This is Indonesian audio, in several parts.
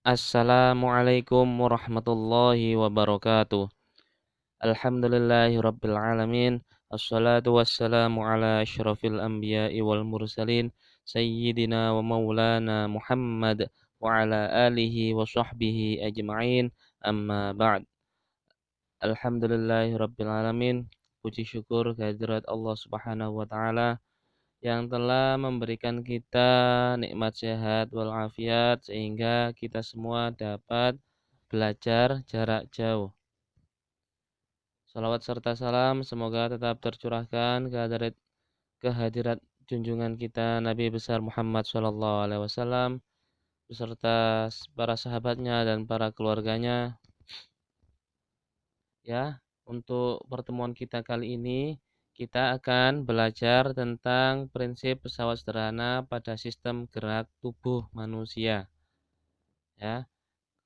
Assalamualaikum warahmatullahi wabarakatuh. Alhamdulillahirabbil alamin. Assalatu wassalamu ala asyrafil anbiya'i wal mursalin sayyidina wa maulana Muhammad wa ala alihi wa sahbihi ajma'in. Amma ba'd. Alhamdulillahirabbil alamin. Puji syukur kehadirat Allah Subhanahu wa taala yang telah memberikan kita nikmat sehat walafiat sehingga kita semua dapat belajar jarak jauh. Salawat serta salam semoga tetap tercurahkan kehadirat junjungan kita Nabi besar Muhammad SAW beserta para sahabatnya dan para keluarganya. Ya, untuk pertemuan kita kali ini kita akan belajar tentang prinsip pesawat sederhana pada sistem gerak tubuh manusia. Ya,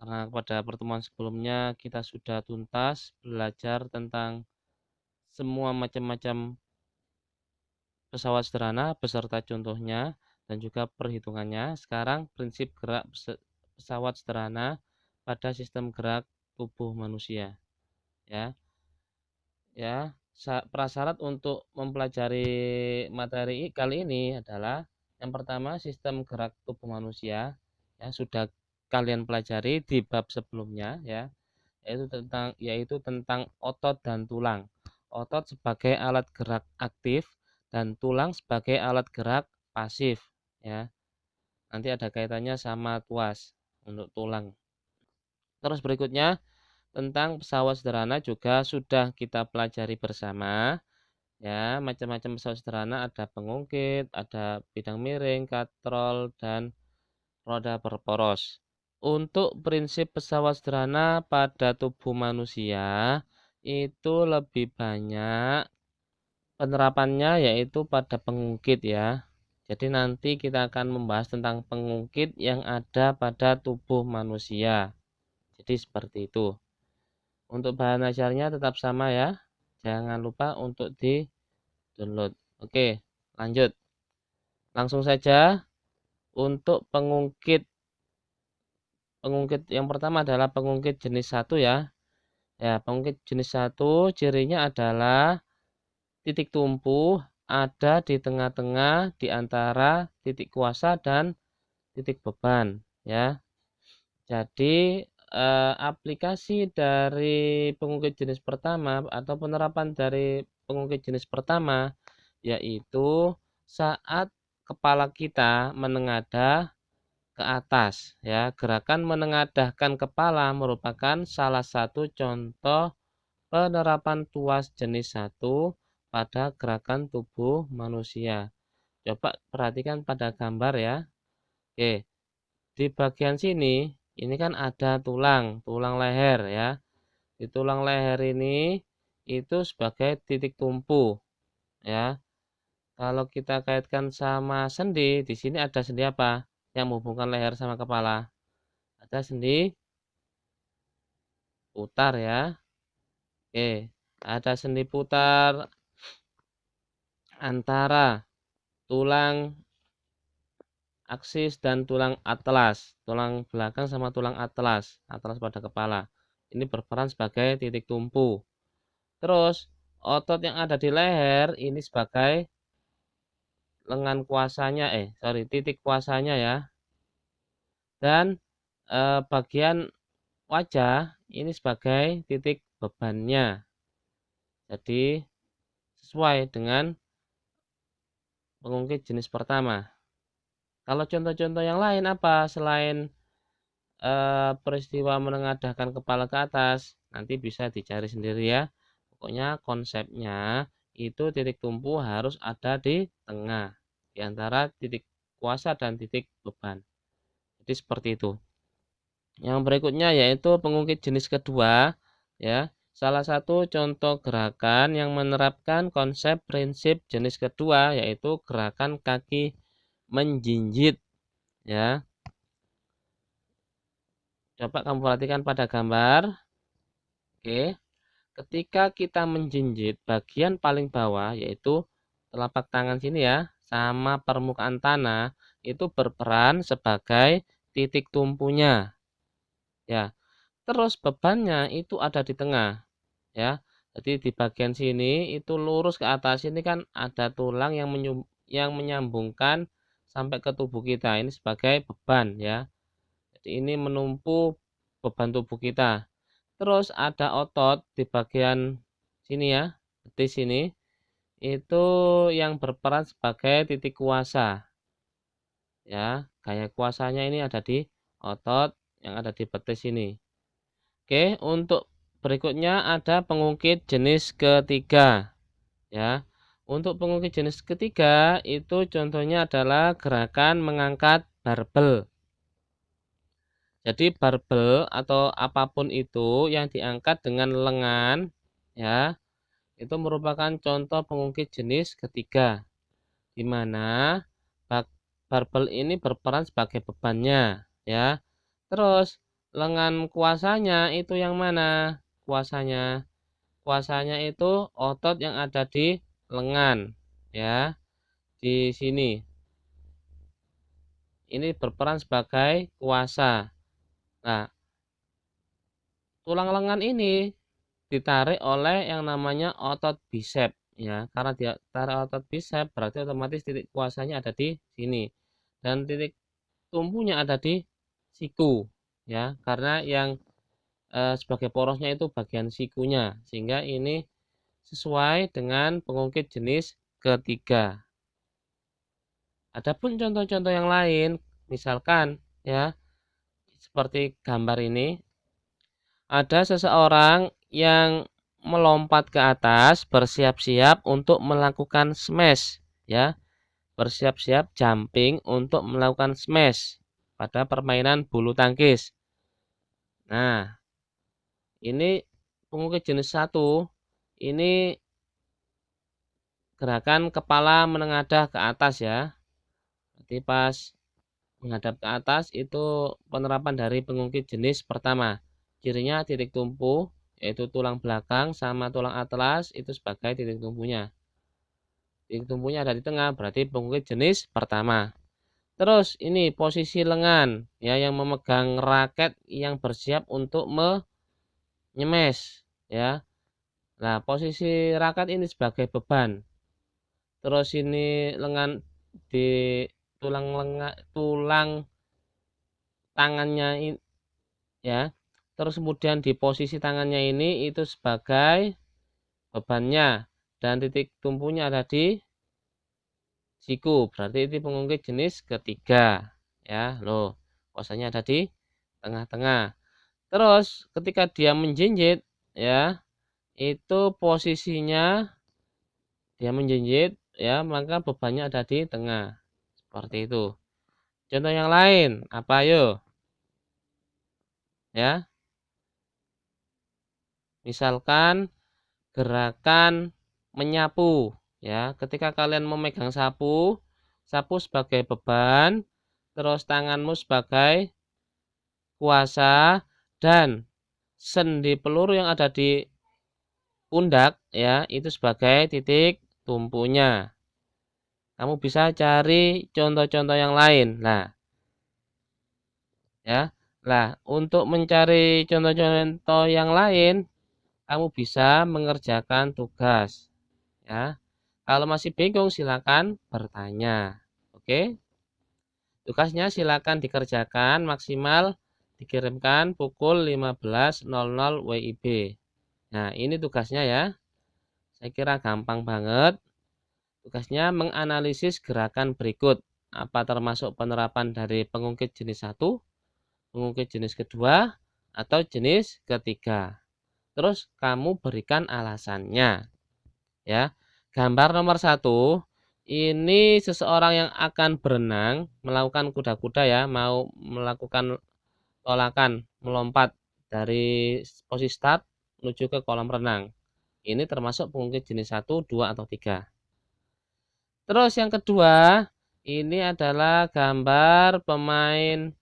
karena pada pertemuan sebelumnya kita sudah tuntas belajar tentang semua macam-macam pesawat sederhana beserta contohnya dan juga perhitungannya. Sekarang prinsip gerak pesawat sederhana pada sistem gerak tubuh manusia. Ya, prasyarat untuk mempelajari materi kali ini adalah yang pertama sistem gerak tubuh manusia. Ya, sudah kalian pelajari di bab sebelumnya ya, yaitu tentang otot dan tulang. Otot sebagai alat gerak aktif dan tulang sebagai alat gerak pasif ya. Nanti ada kaitannya sama tuas untuk tulang. Terus berikutnya tentang pesawat sederhana juga sudah kita pelajari bersama ya. Macam-macam pesawat sederhana ada pengungkit, ada bidang miring, katrol dan roda berporos. Untuk prinsip pesawat sederhana pada tubuh manusia itu lebih banyak penerapannya yaitu pada pengungkit ya. Jadi nanti kita akan membahas tentang pengungkit yang ada pada tubuh manusia. Jadi seperti itu. Untuk bahan ajarnya tetap sama ya. Jangan lupa untuk di-download. Oke, lanjut. Langsung saja untuk pengungkit. Pengungkit yang pertama adalah pengungkit jenis 1 ya. Ya, pengungkit jenis 1 cirinya adalah titik tumpu ada di tengah-tengah di antara titik kuasa dan titik beban ya. Jadi aplikasi dari pengungkit jenis pertama atau penerapan dari pengungkit jenis pertama yaitu saat kepala kita menengadah ke atas ya. Gerakan menengadahkan kepala merupakan salah satu contoh penerapan tuas jenis 1 pada gerakan tubuh manusia. Coba perhatikan pada gambar ya. Oke, di bagian sini ini kan ada tulang leher ya. Di tulang leher ini itu sebagai titik tumpu ya. Kalau kita kaitkan sama sendi, di sini ada sendi apa? Yang menghubungkan leher sama kepala. Ada sendi putar ya. Oke, ada sendi putar antara tulang aksis dan tulang atlas, tulang belakang sama tulang atlas pada kepala. Ini berperan sebagai titik tumpu. Terus otot yang ada di leher ini sebagai titik kuasanya ya. Dan bagian wajah ini sebagai titik bebannya. Jadi sesuai dengan pengungkit jenis pertama. Kalau contoh-contoh yang lain apa selain peristiwa menengadahkan kepala ke atas, nanti bisa dicari sendiri ya. Pokoknya konsepnya itu titik tumpu harus ada di tengah di antara titik kuasa dan titik beban. Jadi seperti itu. Yang berikutnya yaitu pengungkit jenis kedua ya. Salah satu contoh gerakan yang menerapkan konsep prinsip jenis kedua yaitu gerakan kaki menjinjit ya. Coba kamu perhatikan pada gambar. Oke. Ketika kita menjinjit bagian paling bawah yaitu telapak tangan sini ya sama permukaan tanah itu berperan sebagai titik tumpunya ya. Terus bebannya itu ada di tengah, ya. Jadi di bagian sini itu lurus ke atas, ini kan ada tulang yang menyambungkan sampai ke tubuh kita. Ini sebagai beban, ya. Jadi ini menumpu beban tubuh kita. Terus ada otot di bagian sini, ya, betis ini. Itu yang berperan sebagai titik kuasa, ya. Gaya kuasanya ini ada di otot yang ada di betis ini. Oke, untuk berikutnya ada pengungkit jenis ketiga, ya. Untuk pengungkit jenis ketiga itu contohnya adalah gerakan mengangkat barbel. Jadi barbel atau apapun itu yang diangkat dengan lengan, ya, itu merupakan contoh pengungkit jenis ketiga, di mana barbel ini berperan sebagai bebannya, ya. Terus lengan kuasanya itu yang mana? Kuasanya itu otot yang ada di lengan, ya. Di sini. Ini berperan sebagai kuasa. Nah, tulang lengan ini ditarik oleh yang namanya otot bisep, ya. Karena dia tarik otot bisep berarti otomatis titik kuasanya ada di sini. Dan titik tumpunya ada di siku, ya. Karena yang sebagai porosnya itu bagian sikunya, sehingga ini sesuai dengan pengungkit jenis ketiga. Adapun contoh-contoh yang lain, misalkan, ya, seperti gambar ini, ada seseorang yang melompat ke atas bersiap-siap untuk melakukan smash, ya. Bersiap-siap jumping untuk melakukan smash pada permainan bulu tangkis. Nah, ini pengungkit jenis 1. Ini gerakan kepala menengadah ke atas, ya. Jadi pas menghadap ke atas itu penerapan dari pengungkit jenis pertama. Cirinya titik tumpu, yaitu tulang belakang sama tulang atlas itu sebagai titik tumpunya. Titik tumpunya ada di tengah, berarti pengungkit jenis pertama. Terus ini posisi lengan, ya, yang memegang raket yang bersiap untuk menyemes, ya. Nah, posisi raket ini sebagai beban. Terus ini lengan di tulang tangannya, ya. Terus kemudian di posisi tangannya ini itu sebagai bebannya dan titik tumpunya ada di siku. Berarti ini pengungkit jenis ketiga, ya. Loh, kuasanya ada di tengah-tengah. Terus ketika dia menjinjit, ya, itu posisinya dia menjinjit, ya, maka bebannya ada di tengah. Seperti itu. Contoh yang lain, apa ayo? Ya, misalkan gerakan menyapu, ya. Ketika kalian memegang sapu sebagai beban, terus tanganmu sebagai kuasa dan sendi peluru yang ada di pundak, ya, itu sebagai titik tumpunya. Kamu bisa cari contoh-contoh yang lain. Nah, ya. Nah, untuk mencari contoh-contoh yang lain, kamu bisa mengerjakan tugas, ya. Kalau masih bingung silakan bertanya. Oke? Tugasnya silakan dikerjakan maksimal dikirimkan pukul 15.00 WIB. Nah, ini tugasnya, ya. Saya kira gampang banget. Tugasnya menganalisis gerakan berikut. Apa termasuk penerapan dari pengungkit jenis 1, pengungkit jenis kedua, atau jenis ketiga. Terus kamu berikan alasannya, ya. Gambar nomor 1, ini seseorang yang akan berenang, melakukan kuda-kuda, ya, mau melakukan tolakan, melompat dari posisi start menuju ke kolam renang. Ini termasuk pengungkit jenis 1, 2, atau 3. Terus yang kedua, ini adalah gambar pemain,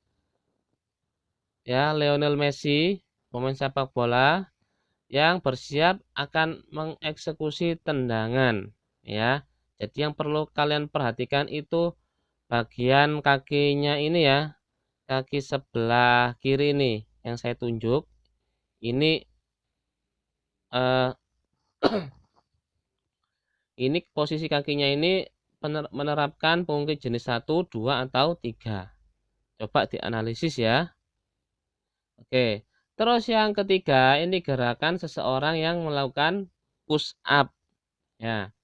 ya, Lionel Messi, pemain sepak bola yang bersiap akan mengeksekusi tendangan, ya. Jadi yang perlu kalian perhatikan itu bagian kakinya ini, ya. Kaki sebelah kiri ini, yang saya tunjuk ini ini posisi kakinya ini menerapkan pengungkit jenis 1, 2, atau 3. Coba dianalisis ya. Oke. Terus yang ketiga, ini gerakan seseorang yang melakukan push up. Ya.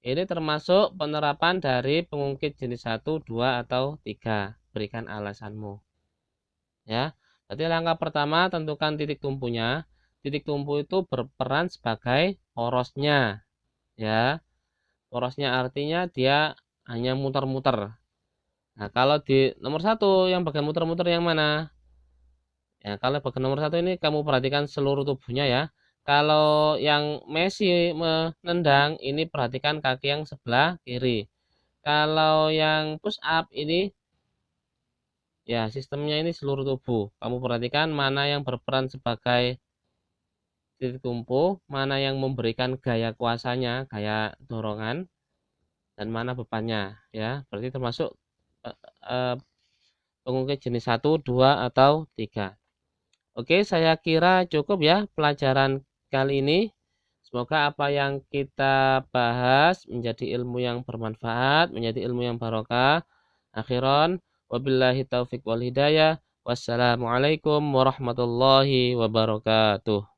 Ini termasuk penerapan dari pengungkit jenis 1, 2, atau 3. Berikan alasanmu. Ya. Jadi langkah pertama, tentukan titik tumpunya. Titik tumpu itu berperan sebagai porosnya. Ya. Porosnya artinya dia hanya muter-muter. Nah, kalau di nomor 1 yang bagian muter-muter yang mana? Ya, kalau bagian nomor 1 ini kamu perhatikan seluruh tubuhnya ya. Kalau yang Messi menendang ini perhatikan kaki yang sebelah kiri. Kalau yang push up ini ya sistemnya ini seluruh tubuh. Kamu perhatikan mana yang berperan sebagai titik tumpu, mana yang memberikan gaya kuasanya, gaya dorongan, dan mana bebannya ya. Berarti termasuk pengungkit jenis 1, 2, atau 3. Oke, saya kira cukup ya pelajaran kali ini. Semoga apa yang kita bahas menjadi ilmu yang bermanfaat, menjadi ilmu yang barokah. Akhiran, wabillahi taufiq wal hidayah. Wassalamualaikum warahmatullahi wabarakatuh.